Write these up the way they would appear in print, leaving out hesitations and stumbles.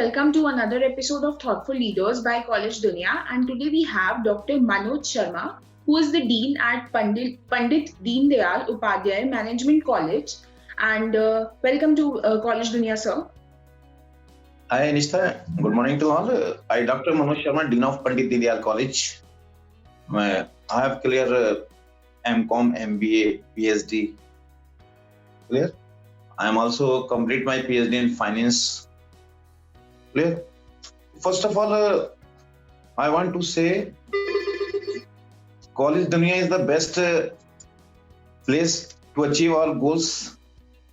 welcome to another episode of Thoughtful Leaders by College Dunia. And today we have Dr. Manoj Sharma, who is the Dean at Pandit Deen Dayal Upadhyay Management College. And welcome to College Dunia, sir. Hi Anishta, good morning to all. I Dr. Manoj Sharma, Dean of Pandit Deen Dayal College. I have clear MCom, MBA, PhD. Clear? I am also complete my PhD in finance. Clear? First of all, I want to say College Dunia is the best place to achieve our goals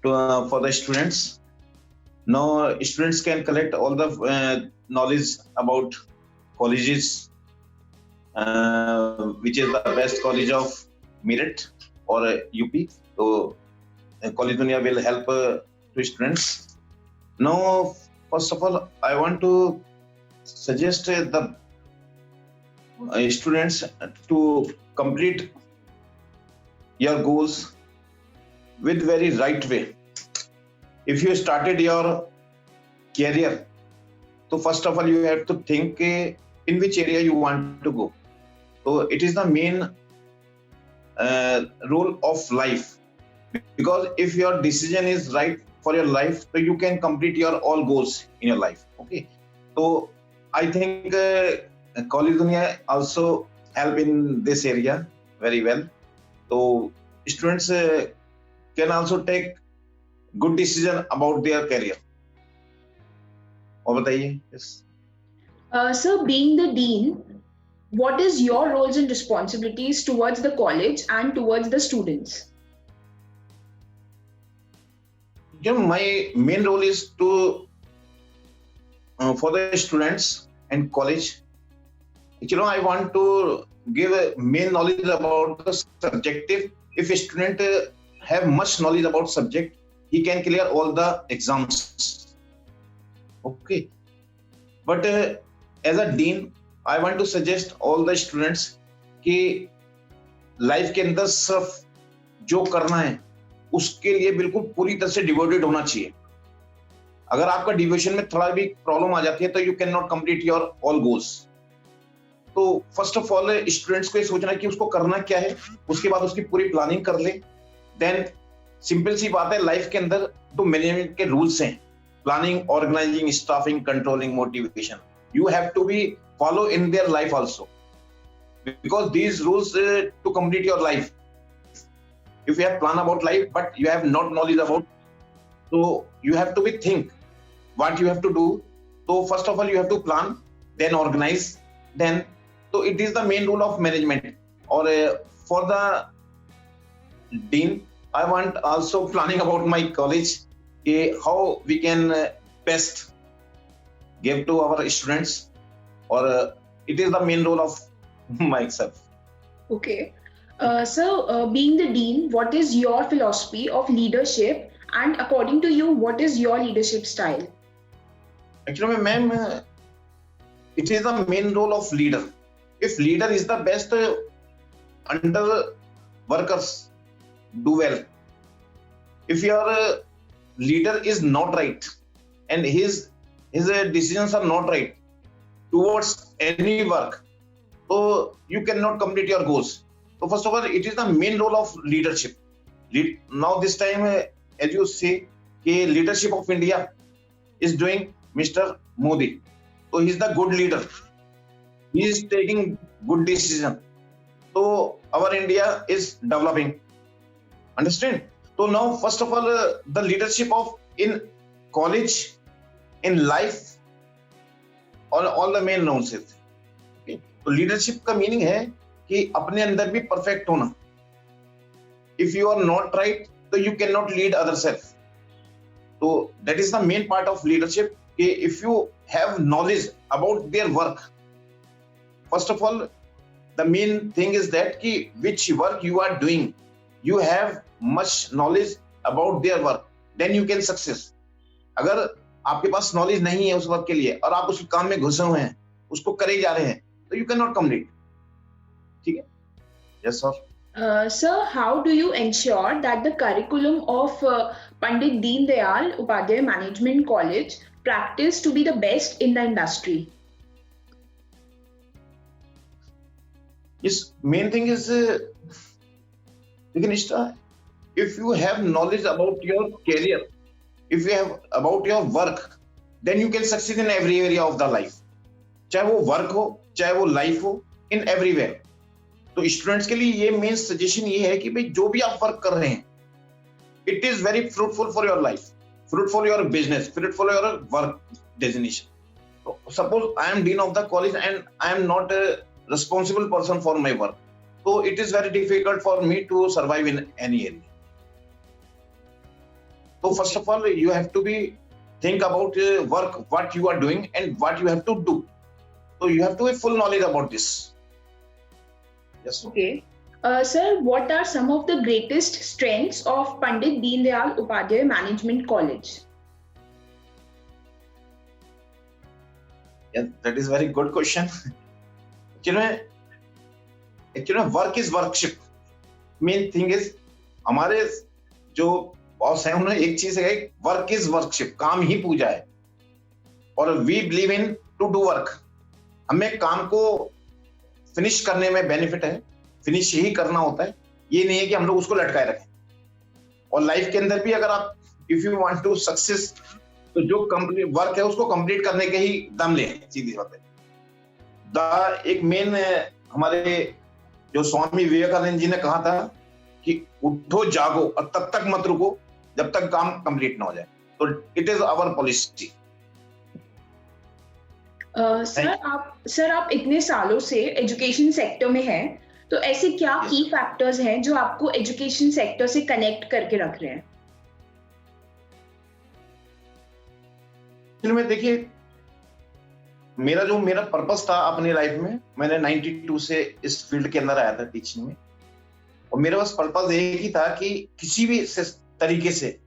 for the students. Now students can collect all the knowledge about colleges, which is the best college of Meerut or UP. So College Dunia will help to students. Now, first of all, I want to suggest the students to complete your goals with very right way. If you started your career, so first of all you have to think in which area you want to go. So it is the main role of life, because if your decision is right for your life, so you can complete your all goals in your life. Okay, so I think College Dunia also help in this area very well. So students can also take good decision about their career. और बताइए. Yes. Sir, being the dean, what is your roles and responsibilities towards the college and towards the students? My main role is to for the students and college. I want to give a main knowledge about the subjective. If a student have much knowledge about subject, he can clear all the exams. Okay, but as a dean, I want to suggest all the students कि life के अंदर सिर्फ जो करना है उसके लिए बिल्कुल पूरी तरह से डिवोटेड होना चाहिए. अगर आपका डिवोशन में थोड़ा भी प्रॉब्लम आ जाती है तो you can not complete your all goals. तो फर्स्ट ऑफ ऑल स्टूडेंट्स को ये सोचना है कि उसको करना क्या है, उसके बाद उसकी पूरी प्लानिंग कर ले. देन सिंपल सी बात है, लाइफ के अंदर तो मैनेजमेंट के रूल्स हैं, planning, organising, staffing, controlling, motivation. You have to be follow in their life also, because these rules to complete your life. If you have plan about life but you have not knowledge about, so you have to be think what you have to do. So first of all you have to plan, then organize, then so it is the main role of management. Or for the dean, I want also planning about my college, how we can best give to our students, or it is the main role of myself. Okay. Sir, being the dean, what is your philosophy of leadership, and according to you, what is your leadership style? Actually, ma'am, it is the main role of leader. If leader is the best, under workers do well. If your leader is not right and his decisions are not right towards any work, so you cannot complete your goals. So first of all, it is the main role of leadership. Now this time, as you see, leadership of India is doing Mr. Modi. So he is the good leader. He is taking good decision. So our India is developing. Understand? So now first of all, the leadership of in college, in life, all the main roles is. Okay. So leadership का meaning है कि अपने अंदर भी perfect होना. If you are not right तो you can not lead other self. तो that is the main part of leadership कि if you have knowledge about their work, first of all the main thing is that कि which work you are doing, you have much knowledge about their work, then you can success. अगर आपके पास knowledge नहीं है उस work के लिए और आप उस काम में घुसे हुए हैं, उसको करे जा रहे हैं, तो यू कैन नॉट कंप्लीट. ठीक है? Yes, sir. Sir, how do you ensure that the curriculum of Pandit Deen Dayal Upadhyay Management College practice to be the best in the industry? Yes, main thing is, Nikishta, if you have knowledge about your career, if you have about your work, then you can succeed in every area of the life. चाहे वो work हो, चाहे वो life हो, in everywhere. तो students के लिए ये मेन सजेशन ये है कि भाई जो भी आप वर्क कर रहे हैं, it is very fruitful for your life, fruitful for your business, fruitful for your work designation. So, suppose I am dean of the college and I am not a responsible person for my work. So it is very difficult for me to survive in any area. So first of all, you have to think about work, what you are doing and what you have to do. So you have to have full knowledge about this. Yes. Okay. Sir, what are some of the greatest strengths of Pandit Deen Dayal Upadhyay Management College? Yeah, that is very good question. Actually, work is workship. Main thing is, हमारे जो boss हैं उन्होंने एक चीज है, work is worship, काम ही पूजा है. और we believe in to do work. हमें काम को फिनिश करने में बेनिफिट है, फिनिश ही करना होता है. ये नहीं है कि हम लोग उसको लटकाए रखें. और लाइफ के अंदर भी अगर आप if you want to success, तो जो कंप्लीट वर्क है उसको कंप्लीट करने के ही दम ले. सीधी बात है. एक मेन हमारे जो स्वामी विवेकानंद जी ने कहा था कि उठो जागो और तब तक मत रुको जब तक काम कंप्लीट ना हो जाए. तो it is our policy. Sir आप इतने सालों से एजुकेशन सेक्टर में हैं, तो ऐसे क्या की फैक्टर्स हैं जो आपको एजुकेशन सेक्टर से कनेक्ट करके रख रहे हैं? में देखिए, मेरा पर्पस था अपनी लाइफ में. मैंने 92 से इस फील्ड के अंदर आया था टीचिंग में. और मेरा बस पर्पस एक ही था कि किसी भी तरीके से,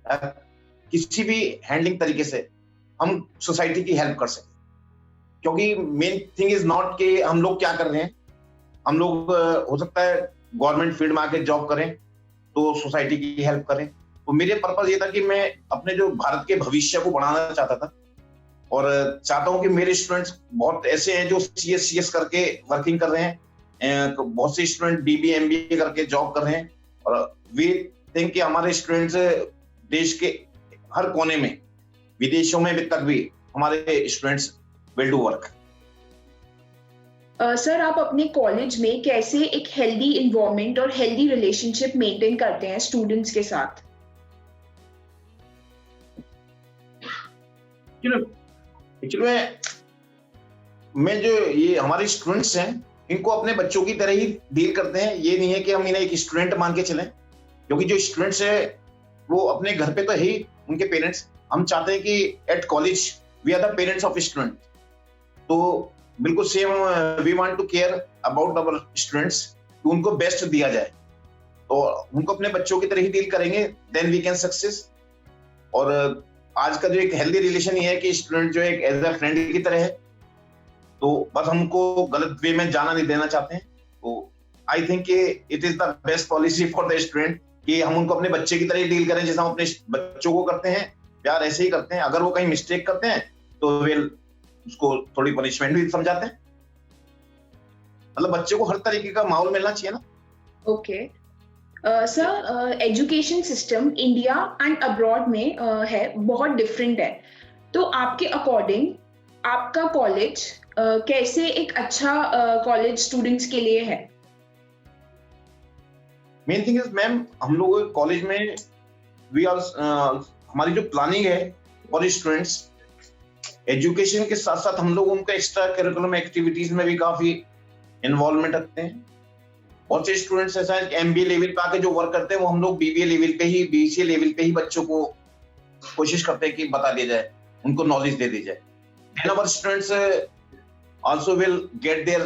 किसी भी हैंडलिंग तरीके से हम सोसाइटी की हेल्प कर सकें. क्योंकि मेन थिंग इज नॉट कि हम लोग क्या कर रहे हैं. हम लोग हो सकता है गवर्नमेंट फील्ड में आके जॉब करें तो सोसाइटी की हेल्प करें. तो मेरे पर्पस ये था कि मैं अपने जो भारत के भविष्य को बढ़ाना चाहता था. और चाहता हूं कि मेरे स्टूडेंट्स बहुत ऐसे हैं जो CS करके वर्किंग कर रहे हैं. बहुत से स्टूडेंट BBA MBA करके जॉब कर रहे हैं. और वी थिंक कि हमारे स्टूडेंट्स देश के हर कोने में, विदेशों में तक भी हमारे students will do work. Sir, आप अपने कॉलेज में कैसे एक हेल्दी इन्वायरमेंट और हेल्दी रिलेशनशिप मेंटेन करते हैं स्टूडेंट्स के साथ? एक्चुअली मैं जो ये हमारे स्टूडेंट्स हैं, इनको अपने बच्चों की तरह ही डील करते हैं. ये नहीं है कि हम इन्हें एक स्टूडेंट मान के चलें, क्योंकि जो स्टूडेंट्स है वो अपने घर पे तो है ही उनके पेरेंट्स. हम चाहते हैं कि at college we are the parents of student. तो बिल्कुल same we want to care about our students, कि उनको बेस्ट दिया जाए. तो उनको अपने बच्चों की तरह ही डील करेंगे, देन वी कैन सक्सेस. और आज का जो एक हेल्दी रिलेशन ये है कि स्टूडेंट जो एक एज अ फ्रेंड की तरह है. तो बस हमको गलत वे में जाना नहीं देना चाहते हैं. तो I think it is the best policy for the student कि हम उनको अपने बच्चे की तरह ही डील करें. जैसे हम अपने बच्चों को करते हैं प्यार, ऐसे ही करते हैं. अगर वो कहीं मिस्टेक करते हैं तो वे उसको थोड़ी पनिशमेंट भी समझाते हैं. मतलब बच्चे को हर तरीके का माहौल मिलना चाहिए ना. Okay sir, education system India and abroad में है बहुत डिफरेंट है. तो आपके अकॉर्डिंग आपका कॉलेज कैसे एक अच्छा कॉलेज स्टूडेंट्स के लिए है? मेन थिंग इज मैम, हम लोग कॉलेज में वी आर हमारी जो प्लानिंग है फॉर स्टूडेंट्स, एजुकेशन के साथ साथ हम लोग उनका एक्स्ट्रा करिकुलम एक्टिविटीज में भी काफी इन्वॉल्वमेंट रखते हैं. बहुत से स्टूडेंट्स ऐसा है MBA लेवल पे आके जो वर्क करते हैं वो हम लोग BBA लेवल पे ही, BCA लेवल पे ही बच्चों को कोशिश करते हैं कि बता दिया जाए, उनको नॉलेज दे दी जाए. Then our students also will get their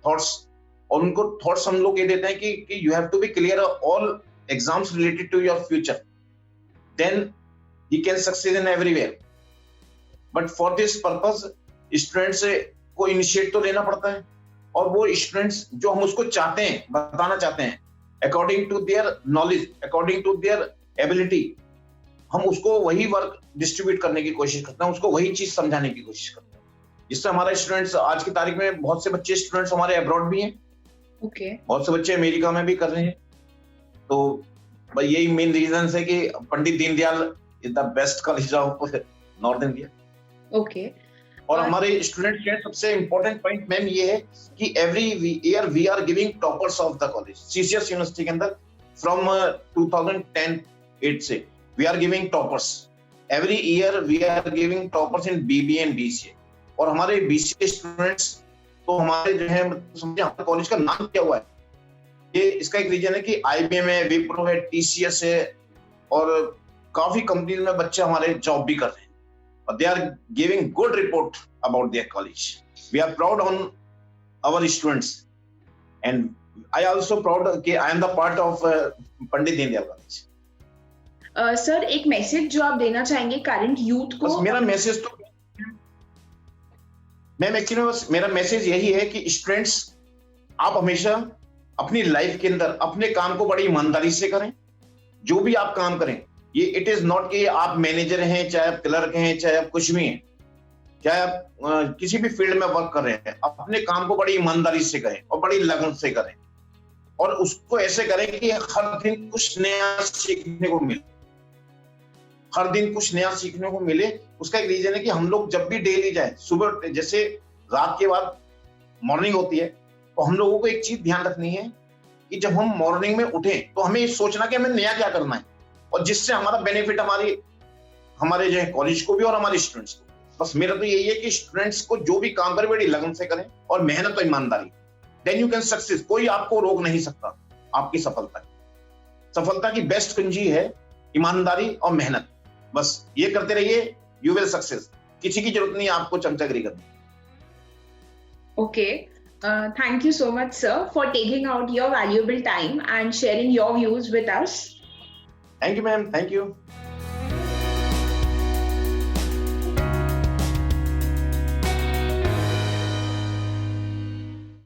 thoughts. और उनको थॉट्स हम लोग ये देते हैं कि you have to be clear all exams related to your future, then he can succeed in everywhere. But for this purpose students को initiate तो लेना पड़ता है. और वो स्टूडेंट्स जो हम उसको चाहते हैं, बताना चाहते हैं, according to their knowledge, according to their ability, हम उसको वही वर्क डिस्ट्रीब्यूट करने की कोशिश करते हैं, उसको वही चीज समझाने की कोशिश करते हैं, जिससे हमारे स्टूडेंट्स आज की तारीख में बहुत से बच्चे स्टूडेंट्स हमारे अब्रॉड भी हैं, ओके बहुत से बच्चे अमेरिका में भी कर रहे हैं। तो भाई यही मेन रीजन है कि Pandit Deendayal is the best college of North India. Okay और हमारे स्टूडेंट के सबसे इंपॉर्टेंट पॉइंट मैम ये है कि every year we are giving toppers of the college CCS university के अंदर फ्रॉम 2010-8 से we are giving toppers every year, we are giving toppers in BBA and BCA. और हमारे बीसीए स्टूडेंट्स तो हमारे जो है समझे हमारे कॉलेज का नाम क्या हुआ है, ये इसका एक रीजन है कि आईबीएम है, विप्रो है, टीसीएस है और काफी कंपनीज में बच्चे हमारे जॉब भी कर रहे हैं और they are giving good report about their college. We are proud on our students and I also proud कि I am the part of Pandit Deendayal college. Sir एक मैसेज जो आप देना चाहेंगे करंट यूथ को? बस मेरा मैसेज तो मैम एक्चुअली बस मेरा मैसेज यही है कि स्टूडेंट्स आप हमेशा अपनी लाइफ के अंदर अपने काम को बड़ी ईमानदारी से करें। जो भी आप काम करें, ये इट इज नॉट कि आप मैनेजर हैं, चाहे आप क्लर्क हैं, चाहे आप कुछ भी हैं, चाहे आप किसी भी फील्ड में वर्क कर रहे हैं, अपने काम को बड़ी ईमानदारी से करें और बड़ी लगन से करें और उसको ऐसे करें कि हर दिन कुछ नया सीखने को मिले, हर दिन कुछ नया सीखने को मिले। उसका एक रीजन है कि हम लोग जब भी डेली जाए, सुबह जैसे रात के बाद मॉर्निंग होती है, तो हम लोगों को एक चीज ध्यान रखनी है कि जब हम मॉर्निंग में उठें तो हमें ये सोचना कि हमें नया क्या करना है और जिससे हमारा बेनिफिट हमारे जो है कॉलेज को भी और हमारे स्टूडेंट्स को। बस मेरा तो यही है कि स्टूडेंट्स को जो भी काम करें बड़ी लगन से करें और मेहनत और ईमानदारी, देन यू कैन सक्सेस। कोई आपको रोक नहीं सकता आपकी सफलता की बेस्ट कुंजी है ईमानदारी और मेहनत। बस ये करते रहिए, यू विल सक्सेस। किसी की जरूरत नहीं आपको चमचागिरी करनी। Okay, thank you so much, sir, for taking out your valuable time and sharing your views with us. Thank you, ma'am. Thank you.